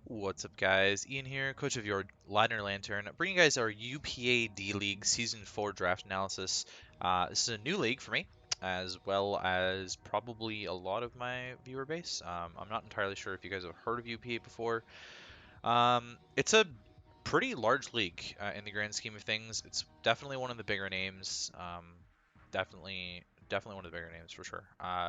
What's up, guys? Ian here, coach of your Ladner Lanturn, bringing you guys our UPA-D League Season 4 draft analysis. This is a new league for me, as well as probably a lot of my viewer base. I'm not entirely sure if you guys have heard of UPA before. It's a pretty large league in the grand scheme of things. It's definitely one of the bigger names. Definitely one of the bigger names for sure.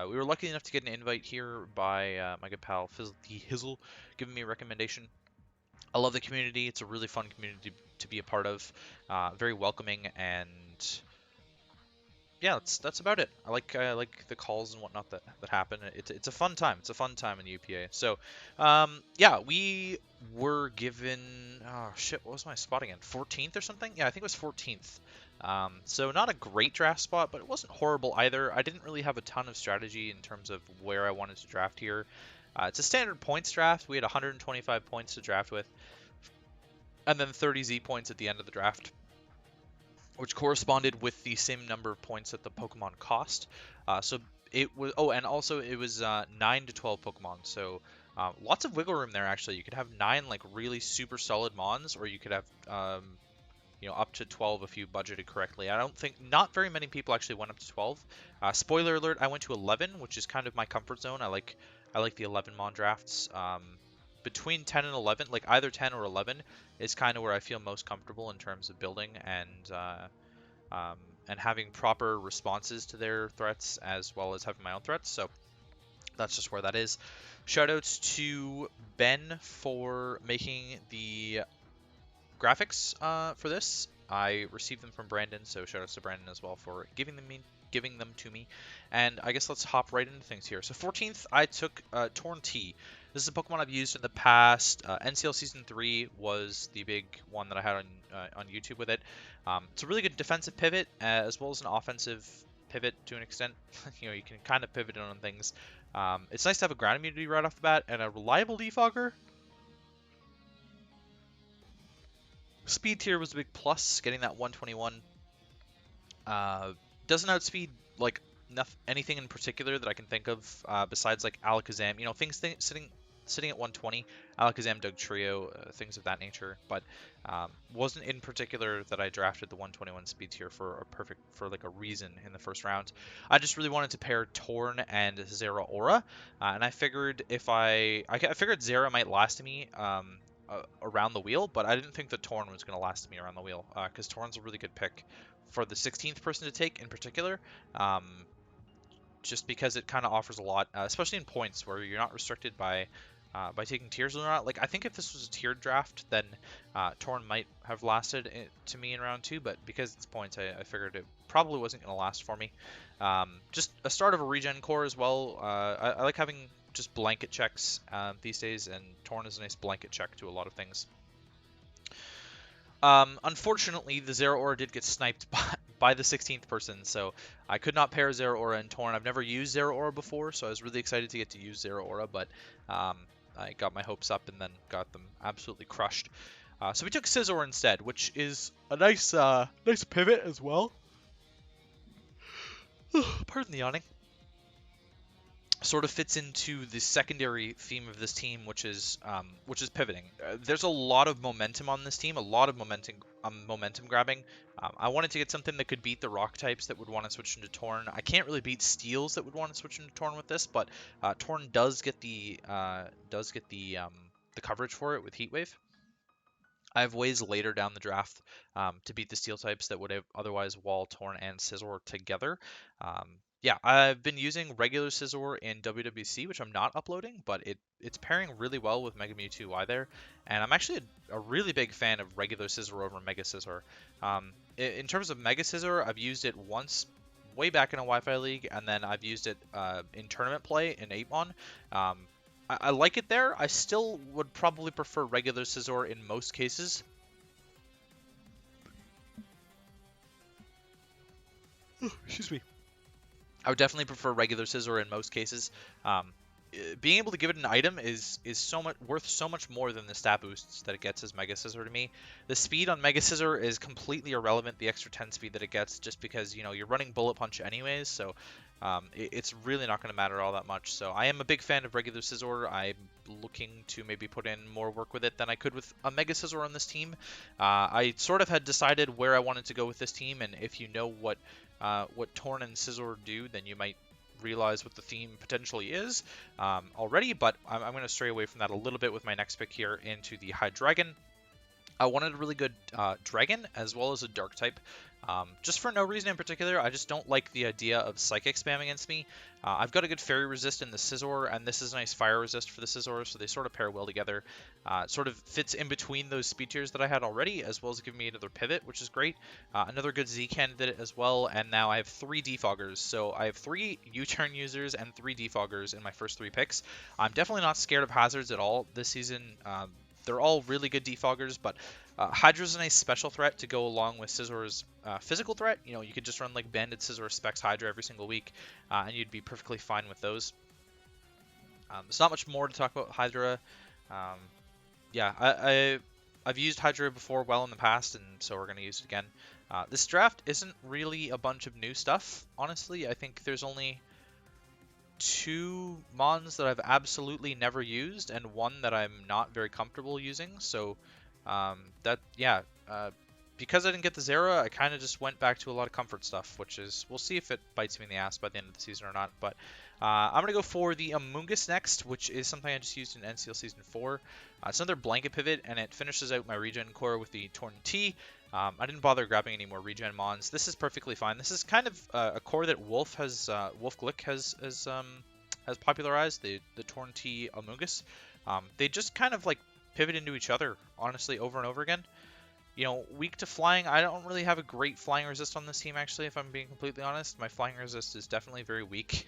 We were lucky enough to get an invite here by my good pal Fizzle the Hizzle, giving me a recommendation. I love the community. It's a really fun community to be a part of. Very welcoming, and yeah, that's about it. I like the calls and whatnot that happen. It's a fun time. It's a fun time in UPA. So, yeah, we were given, oh shit, what was my spot again? 14th or something? Yeah, I think it was 14th. So not a great draft spot, but it wasn't horrible either. I didn't really have a ton of strategy in terms of where I wanted to draft here. It's a standard points draft. We had 125 points to draft with, and then 30 Z points at the end of the draft, which corresponded with the same number of points that the Pokemon cost. So it was, oh, and also it was 9 to 12 Pokemon. So lots of wiggle room there, actually. You could have 9 like really super solid Mons, or you could have up to 12 if you budgeted correctly. I don't think, not very many people actually went up to 12. Spoiler alert, I went to 11, which is kind of my comfort zone. I like the 11 Mon drafts. Between 10 and 11, like either 10 or 11, is kind of where I feel most comfortable in terms of building and having proper responses to their threats, as well as having my own threats. So that's just where that is. Shoutouts to Ben for making the graphics for this. I received them from Brandon, so shoutouts to Brandon as well for giving them to me. And I guess let's hop right into things here. So 14th, I took Torn T. This is a Pokemon I've used in the past. NCL Season 3 was the big one that I had on YouTube with it. It's a really good defensive pivot, as well as an offensive pivot to an extent. You can kind of pivot on things. It's nice to have a ground immunity right off the bat, and a reliable Defogger. Speed tier was a big plus, getting that 121. Doesn't outspeed like anything in particular that I can think of besides like Alakazam. Things sitting at 120, Alakazam, Dugtrio, things of that nature. But wasn't in particular that I drafted the 121 speed tier for like a reason in the first round. I just really wanted to pair Torn and Zeraora, and I figured I figured Zera might last me. Around the wheel, but I didn't think that Torn was going to last me around the wheel, because Torn's a really good pick for the 16th person to take in particular, just because it kind of offers a lot, especially in points where you're not restricted by taking tiers or not. Like, I think if this was a tiered draft, then Torn might have lasted to me in round 2, but because it's points, I figured it probably wasn't going to last for me. Just a start of a regen core as well. I like having just blanket checks these days, and Torn is a nice blanket check to a lot of things. Unfortunately, the Zeraora did get sniped by the 16th person, so I could not pair Zeraora and Torn. I've never used Zeraora before, so I was really excited to get to use Zeraora, but I got my hopes up and then got them absolutely crushed. So we took Scizor instead, which is a nice pivot as well. Pardon the yawning. Sort of fits into the secondary theme of this team, which is pivoting. There's a lot of momentum on this team, a lot of momentum grabbing. I wanted to get something that could beat the rock types that would want to switch into Torn. I can't really beat Steels that would want to switch into Torn with this, but Torn does get the coverage for it with Heat Wave. I have ways later down the draft to beat the Steel types that would have otherwise wall Torn and Scizor together. Yeah, I've been using regular Scizor in WWC, which I'm not uploading, but it's pairing really well with Mega Mewtwo Y there, and I'm actually a really big fan of regular Scizor over Mega Scizor. In terms of Mega Scizor, I've used it once way back in a Wi-Fi league, and then I've used it in tournament play in 8-Mon. I like it there. I still would probably prefer regular Scizor in most cases. Excuse me. I would definitely prefer regular Scizor in most cases. Being able to give it an item is worth so much more than the stat boosts that it gets as Mega Scizor to me. The speed on Mega Scizor is completely irrelevant, the extra 10 speed that it gets, just because you're running Bullet Punch anyways, so it's really not going to matter all that much. So I am a big fan of regular Scizor. I'm looking to maybe put in more work with it than I could with a Mega Scizor on this team. I sort of had decided where I wanted to go with this team, and if you know what Torn and Scizor do, then you might realize what the theme potentially is already, but I'm going to stray away from that a little bit with my next pick here into the Hydreigon. I wanted a really good Dragon as well as a Dark type. Just for no reason in particular, I just don't like the idea of Psychic spam against me. I've got a good Fairy resist in the Scizor, and this is a nice Fire resist for the Scizor, so they sort of pair well together. It sort of fits in between those speed tiers that I had already, as well as giving me another pivot, which is great. Another good Z candidate as well, and now I have 3 Defoggers. So I have 3 U-turn users and 3 Defoggers in my first 3 picks. I'm definitely not scared of hazards at all this season. They're all really good defoggers, but Hydra's a nice special threat to go along with Scizor's physical threat. You know, you could just run like Banded Scizor Specs Hydra every single week, and you'd be perfectly fine with those. There's not much more to talk about Hydra. Yeah, I've used Hydra before well in the past, and so we're going to use it again. This draft isn't really a bunch of new stuff, honestly. I think there's only 2 mons that I've absolutely never used, and 1 that I'm not very comfortable using. So because I didn't get the Zera, I kind of just went back to a lot of comfort stuff, which is, we'll see if it bites me in the ass by the end of the season or not. But I'm going to go for the Amoonguss next, which is something I just used in NCL Season 4. It's another blanket pivot, and it finishes out my regen core with the Torn T. I didn't bother grabbing any more regen mons. This is perfectly fine. This is kind of a core that Wolf Glick has popularized, the Torn T Amoonguss. They just kind of like pivot into each other, honestly, over and over again. You know, weak to flying, I don't really have a great flying resist on this team, actually, if I'm being completely honest. My flying resist is definitely very weak,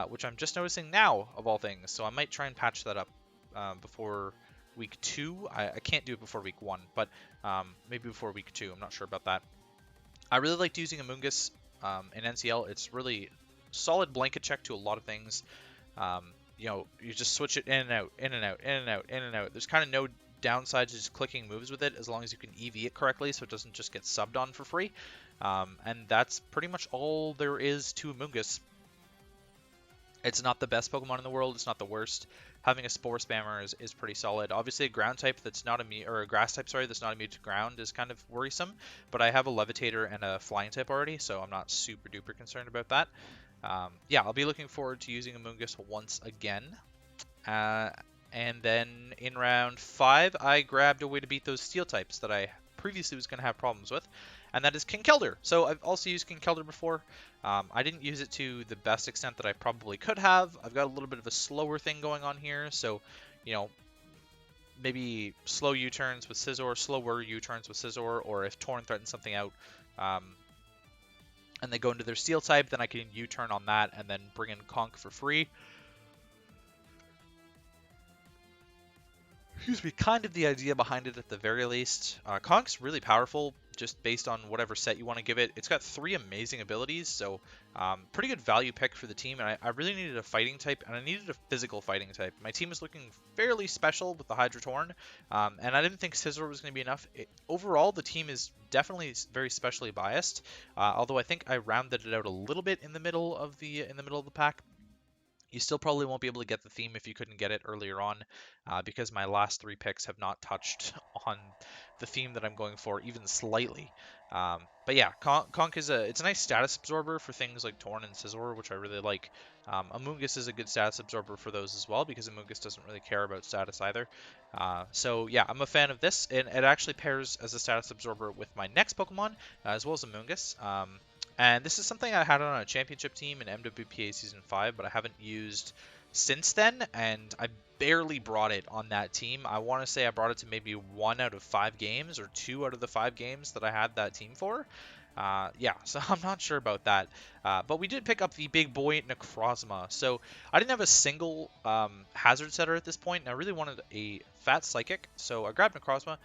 which I'm just noticing now, of all things. So I might try and patch that up before week 2. I can't do it before week 1, but maybe before week 2. I'm not sure about that. I really liked using Amoonguss in NCL. It's really solid blanket check to a lot of things. You know, you just switch it in and out, in and out, in and out, in and out. There's kind of no downside to just clicking moves with it, as long as you can EV it correctly so it doesn't just get subbed on for free. And that's pretty much all there is to Amoonguss. It's not the best Pokemon in the world, it's not the worst. Having a Spore Spammer is pretty solid. Obviously a ground type that's not immune, or a grass type, sorry, that's not immune to ground is kind of worrisome, but I have a Levitator and a flying type already, so I'm not super duper concerned about that. Yeah, I'll be looking forward to using Amoonguss once again. And then in round 5, I grabbed a way to beat those steel types that I previously was going to have problems with, and that is Kinkeldr. So I've also used Kinkeldr before. I didn't use it to the best extent that I probably could have. I've got a little bit of a slower thing going on here, so, you know, maybe slow U-turns with Scizor, slower U-turns with Scizor, or if Torn threatens something out, and they go into their steel type, then I can U-turn on that and then bring in Conk for free. Excuse me, kind of the idea behind it at the very least. Conk's really powerful, just based on whatever set you want to give it. It's got 3 amazing abilities, so pretty good value pick for the team. And I really needed a fighting type, and I needed a physical fighting type. My team is looking fairly special with the Hydra Torn, and I didn't think Scizor was going to be enough. Overall, the team is definitely very specially biased, although I think I rounded it out a little bit in the middle of the pack. You still probably won't be able to get the theme if you couldn't get it earlier on, because my last 3 picks have not touched on the theme that I'm going for even slightly. But yeah, Conk is it's a nice status absorber for things like Torn and Scizor, which I really like. Amoonguss is a good status absorber for those as well, because Amoonguss doesn't really care about status either. So yeah, I'm a fan of this, and it actually pairs as a status absorber with my next Pokemon, as well as Amoonguss. And this is something I had on a championship team in MWPA Season 5, but I haven't used since then, and I barely brought it on that team. I want to say I brought it to maybe 1 out of 5 games, or 2 out of the 5 games that I had that team for. Yeah, so I'm not sure about that. But we did pick up the big boy Necrozma. So I didn't have a single hazard setter at this point, and I really wanted a fat psychic, so I grabbed Necrozma.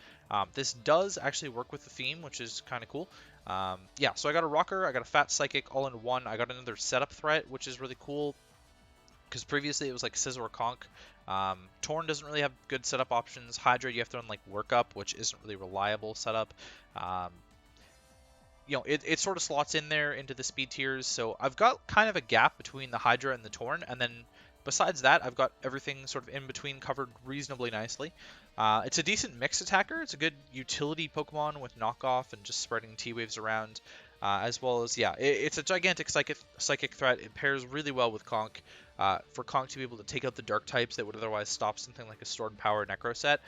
This does actually work with the theme, which is kind of cool. Yeah, so I got a rocker, I got a fat psychic all in one. I got another setup threat, which is really cool, because previously it was like Scizor Conk. Torn doesn't really have good setup options. Hydra, you have to run like workup, which isn't really reliable setup. you know, it sort of slots in there into the speed tiers. So I've got kind of a gap between the Hydra and the Torn, and then besides that, I've got everything sort of in between covered reasonably nicely. It's a decent mixed attacker. It's a good utility Pokemon with knockoff and just spreading T-Waves around, as well as, yeah, it's a gigantic psychic threat. It pairs really well with Conk, for Conk to be able to take out the dark types that would otherwise stop something like a Stored Power Necro set.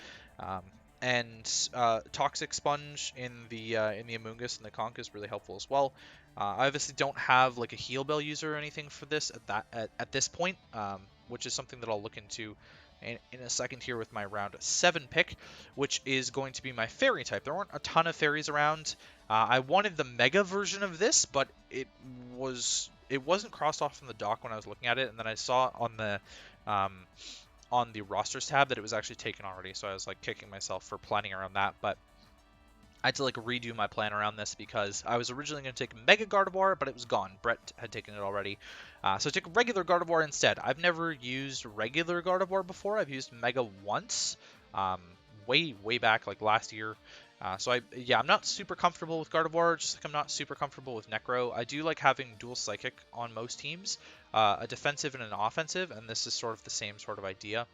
And Toxic Sponge in the Amoonguss and the Conk is really helpful as well. I obviously don't have like a Heal Bell user or anything for this at this point, which is something that I'll look into in a second here with my round 7 pick, which is going to be my Fairy type. There weren't a ton of fairies around. I wanted the Mega version of this, but it wasn't crossed off from the dock when I was looking at it, and then I saw on the rosters tab that it was actually taken already, so I was like kicking myself for planning around that, but I had to like redo my plan around this because I was originally going to take Mega Gardevoir, but it was gone. Brett had taken it already. So I took regular Gardevoir instead. I've never used regular Gardevoir before. I've used Mega once, way back, like last year. So I'm not super comfortable with Gardevoir, just like I'm not super comfortable with Necro. I do like having dual Psychic on most teams, a defensive and an offensive, and this is sort of the same sort of idea.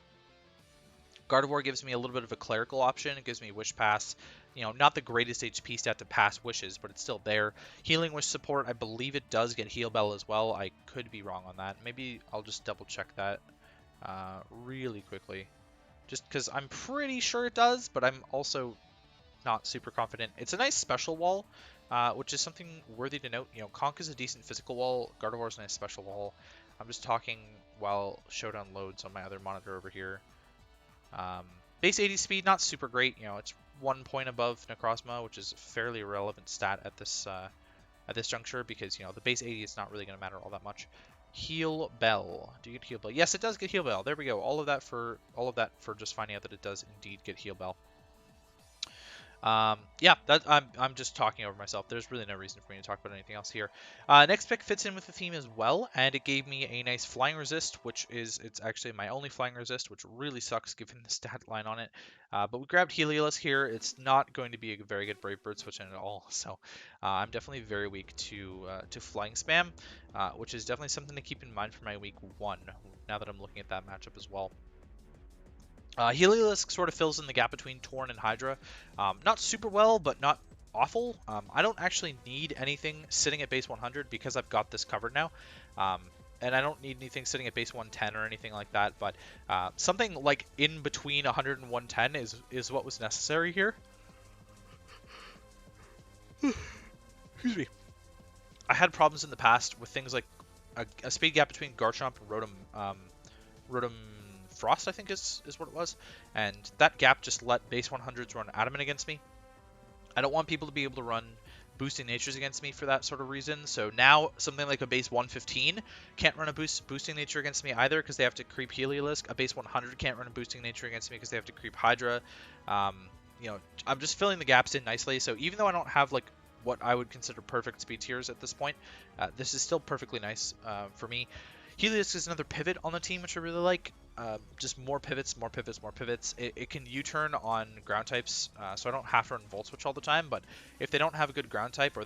Gardevoir gives me a little bit of a clerical option. It gives me Wish Pass. You know, not the greatest HP stat to pass wishes, but it's still there. Healing Wish support, I believe it does get Heal Bell as well. I could be wrong on that. Maybe I'll just double check that really quickly. Just because I'm pretty sure it does, but I'm also not super confident. It's a nice special wall, which is something worthy to note. You know, Conk is a decent physical wall. Gardevoir is a nice special wall. I'm just talking while Showdown loads on my other monitor over here. Base 80 speed, not super great. You know, it's 1 point above Necrozma, which is a fairly irrelevant stat at this juncture because, you know, the base 80 is not really going to matter all that much. Heal Bell. Do you get Heal Bell? Yes, it does get Heal Bell. There we go. All of that for just finding out that it does indeed get Heal Bell. Yeah, I'm just talking over myself. There's really no reason for me to talk about anything else here. Next pick fits in with the theme as well, and it gave me a nice flying resist, it's actually my only flying resist, which really sucks given the stat line on it. But we grabbed Heliolisk here. It's not going to be a very good Brave Bird switch in at all, so I'm definitely very weak to flying spam, which is definitely something to keep in mind for my week 1. Now that I'm looking at that matchup as well. Heliolisk sort of fills in the gap between Torn and Hydra. Not super well, but not awful. I don't actually need anything sitting at base 100 because I've got this covered now. And I don't need anything sitting at base 110 or anything like that, but something like in between 100 and 110 is what was necessary here. Excuse me. I had problems in the past with things like a speed gap between Garchomp and Rotom Frost, I think is what it was, and that gap just let base 100s run Adamant against me. I don't want people to be able to run Boosting Natures against me for that sort of reason, so now something like a base 115 can't run a Boosting Nature against me either because they have to creep Heliolisk. A base 100 can't run a Boosting Nature against me because they have to creep Hydra. You know, I'm just filling the gaps in nicely, so even though I don't have like what I would consider perfect speed tiers at this point, this is still perfectly nice for me. Heliolisk is another pivot on the team, which I really like. Just more pivots. It can U-turn on ground types, so I don't have to run Volt Switch all the time, but if they don't have a good ground type or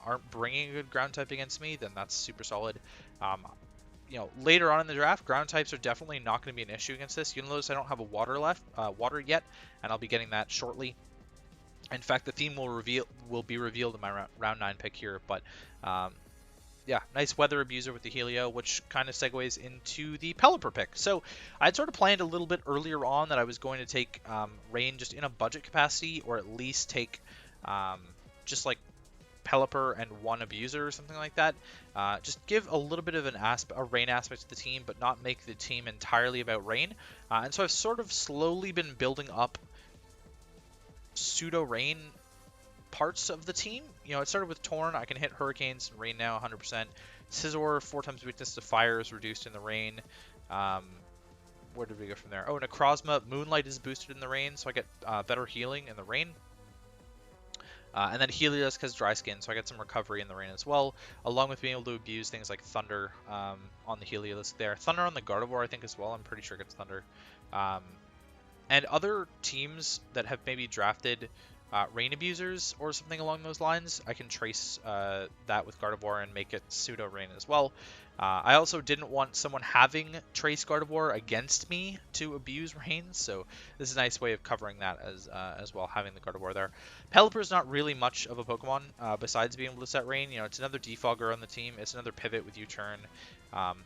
aren't bringing a good ground type against me, then that's super solid. You know, later on in the draft, ground types are definitely not going to be an issue against this. You'll notice I don't have a water yet, and I'll be getting that shortly. In fact, the theme will be revealed in my round 9 pick here, but yeah, nice Weather Abuser with the Helio, which kind of segues into the Pelipper pick. So I'd sort of planned a little bit earlier on that I was going to take Rain just in a budget capacity, or at least take just like Pelipper and 1 Abuser or something like that. Just give a little bit of a Rain aspect to the team, but not make the team entirely about Rain. And so I've sort of slowly been building up pseudo-Rain parts of the team. You know, it started with Torn. I can hit Hurricanes and Rain now 100%. Scizor, 4 times weakness to fire is reduced in the Rain. Where did we go from there? Oh, Necrozma, Moonlight is boosted in the Rain, so I get better healing in the Rain. And then Heliolisk has Dry Skin, so I get some recovery in the Rain as well, along with being able to abuse things like Thunder on the Heliolisk there. Thunder on the Gardevoir, I think, as well. I'm pretty sure it gets Thunder. And other teams that have maybe drafted rain abusers or something along those lines, I can trace that with Gardevoir and make it pseudo rain as well. I also didn't want someone having trace Gardevoir against me to abuse rain, so this is a nice way of covering that as well, having the Gardevoir there. Pelipper is not really much of a Pokemon besides being able to set rain. You know, it's another defogger on the team. It's another pivot with U-turn.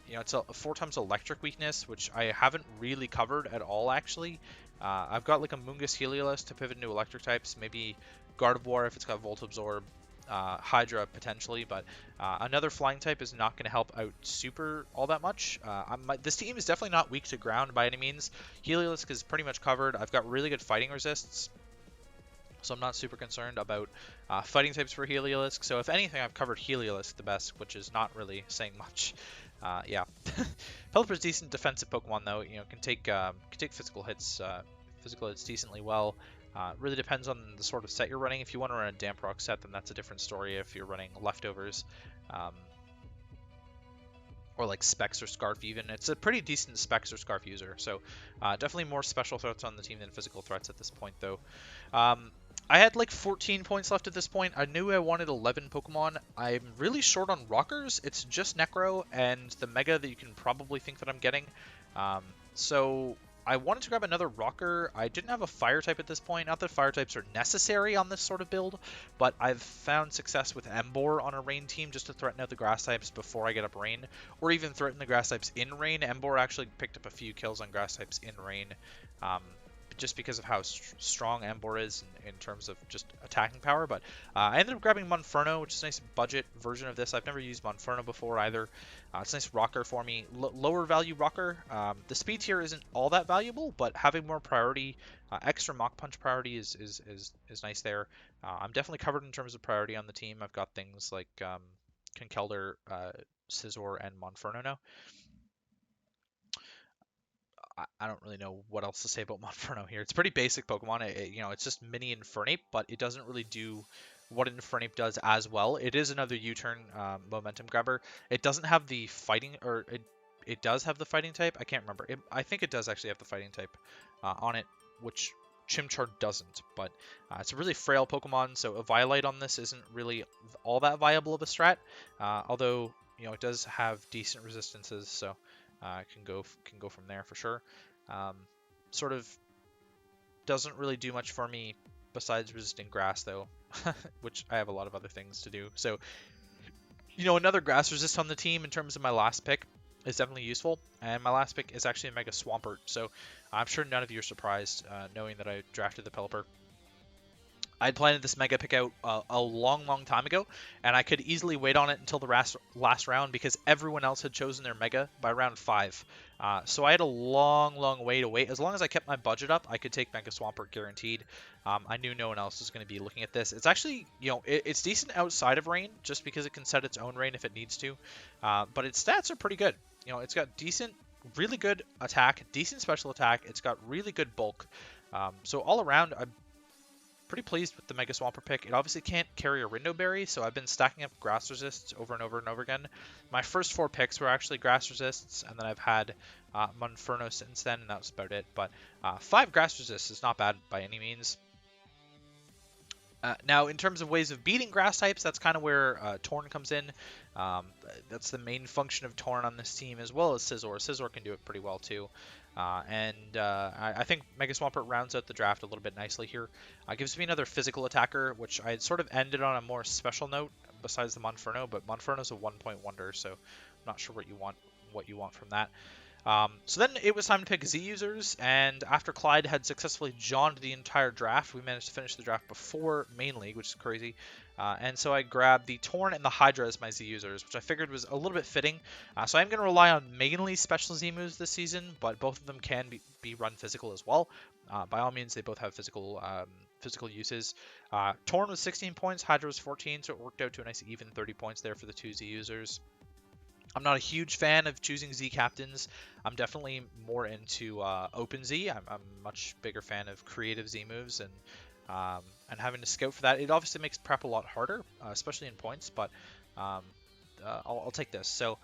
You know, it's a 4 times electric weakness, which I haven't really covered at all actually. I've got like a Mungus Heliolisk to pivot into electric types, maybe Gardevoir if it's got Volt Absorb, Hydra potentially, but another flying type is not going to help out super all that much. This team is definitely not weak to ground by any means. Heliolisk is pretty much covered. I've got really good fighting resists, so I'm not super concerned about fighting types for Heliolisk. So if anything, I've covered Heliolisk the best, which is not really saying much. Yeah, Pelipper's decent defensive Pokemon though. You know, can take physical hits decently well. Really depends on the sort of set you're running. If you want to run a Damp Rock set, then that's a different story. If you're running Leftovers, or like Specs or Scarf even, it's a pretty decent Specs or Scarf user. So definitely more special threats on the team than physical threats at this point though. I had like 14 points left at this point. I knew I wanted 11 Pokemon. I'm really short on Rockers. It's just Necro and the Mega that you can probably think that I'm getting. So I wanted to grab another Rocker. I didn't have a Fire type at this point. Not that Fire types are necessary on this sort of build, but I've found success with Emboar on a Rain team just to threaten out the Grass types before I get up Rain, or even threaten the Grass types in Rain. Emboar actually picked up a few kills on Grass types in Rain. Just because of how strong Emboar is in terms of just attacking power. But I ended up grabbing Monferno, which is a nice budget version of this. I've never used Monferno before either. It's a nice rocker for me. Lower value rocker. The speed tier isn't all that valuable, but having more priority, extra Mach Punch priority is nice there. I'm definitely covered in terms of priority on the team. I've got things like Conkeldurr, Scizor, and Monferno now. I don't really know what else to say about Monferno here. It's a pretty basic Pokemon. You know, it's just mini Infernape, but it doesn't really do what Infernape does as well. It is another U-turn momentum grabber. It doesn't have the fighting, or it does have the fighting type. I can't remember. I think it does actually have the fighting type on it, which Chimchar doesn't. But it's a really frail Pokemon, so a Violite on this isn't really all that viable of a strat. Although, you know, it does have decent resistances, so can go from there for sure. Sort of doesn't really do much for me besides resisting grass though, which I have a lot of other things to do. So, you know, another grass resist on the team in terms of my last pick is definitely useful, and my last pick is actually a Mega Swampert. So I'm sure none of you are surprised knowing that I drafted the Pelipper. I'd planned this Mega pick out a long time ago, and I could easily wait on it until the last round because everyone else had chosen their Mega by round 5. So I had a long way to wait. As long as I kept my budget up, I could take Mega Swampert guaranteed. I knew no one else was going to be looking at this. It's actually, you know, it's decent outside of rain just because it can set its own rain if it needs to. But its stats are pretty good. You know, it's got decent, really good attack, decent special attack. It's got really good bulk. So all around, I'm pretty pleased with the Mega Swampert pick. It obviously can't carry a Rindo Berry, so I've been stacking up grass resists over and over again. My first 4 picks were actually grass resists, and then I've had Monferno since then, and that was about it. But 5 grass resists is not bad by any means. Now, in terms of ways of beating grass types, that's kind of where Torn comes in. That's the main function of Torn on this team, as well as Scizor. Scizor can do it pretty well, too. I think Mega Swampert rounds out the draft a little bit nicely here. Gives me another physical attacker, which I had sort of ended on a more special note besides the Monferno, but Monferno's a 1-point wonder, so I'm not sure what you want from that. So then it was time to pick Z users, and after Clyde had successfully jawned the entire draft, we managed to finish the draft before Main League, which is crazy. And so I grabbed the Torn and the Hydra as my Z users, which I figured was a little bit fitting. So I'm going to rely on mainly special Z moves this season, but both of them can be run physical as well. By all means, they both have physical uses. Torn was 16 points, Hydra was 14, so it worked out to a nice even 30 points there for the 2 Z users. I'm not a huge fan of choosing Z captains. I'm definitely more into Open Z. I'm a much bigger fan of creative Z moves and having to scout for that. It obviously makes prep a lot harder, especially in points, but I'll take this. So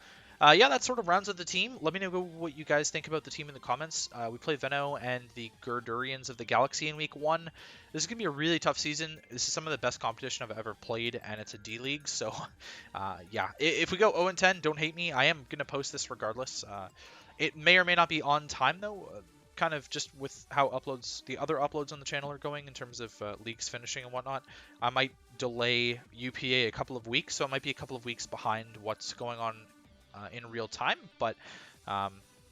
Yeah, that sort of rounds out the team. Let me know what you guys think about the team in the comments. We play Veno and the Gurdurians of the Galaxy in Week 1. This is going to be a really tough season. This is some of the best competition I've ever played, and it's a D League. So, yeah, if we go 0-10, don't hate me. I am going to post this regardless. It may or may not be on time, though. Kind of just with how the other uploads on the channel are going in terms of leagues finishing and whatnot. I might delay UPA a couple of weeks, so it might be a couple of weeks behind what's going on in real time, but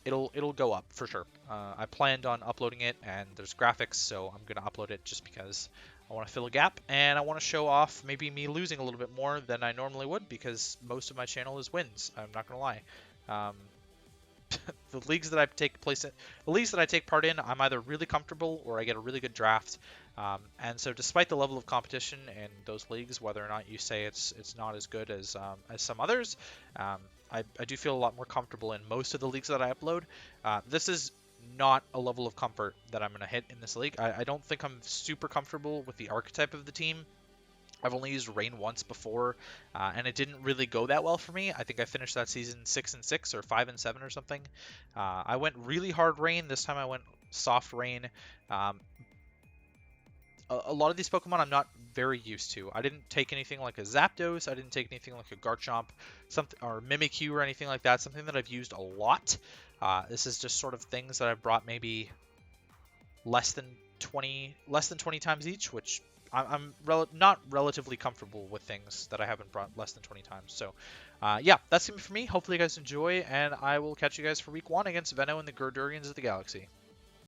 it'll go up for sure. I planned on uploading it, and there's graphics, so I'm gonna upload it just because I want to fill a gap, and I want to show off maybe me losing a little bit more than I normally would, because most of my channel is wins. I'm not gonna lie. The leagues that I take part in, I'm either really comfortable or I get a really good draft. And so, despite the level of competition in those leagues, whether or not you say it's not as good as some others, I do feel a lot more comfortable in most of the leagues that I upload. This is not a level of comfort that I'm going to hit in this league. I don't think I'm super comfortable with the archetype of the team. I've only used Rain once before, and it didn't really go that well for me. I think I finished that season 6-6 or 5-7 or something. I went really hard Rain. This time I went soft Rain. A lot of these Pokemon I'm not very used to. I didn't take anything like a Zapdos. I didn't take anything like a Garchomp, or Mimikyu or anything like that. Something that I've used a lot. This is just sort of things that I've brought maybe less than 20 times each, which I'm not relatively comfortable with things that I haven't brought less than 20 times. So, yeah, that's it for me. Hopefully you guys enjoy, and I will catch you guys for Week 1 against Veno and the Gurdurians of the Galaxy.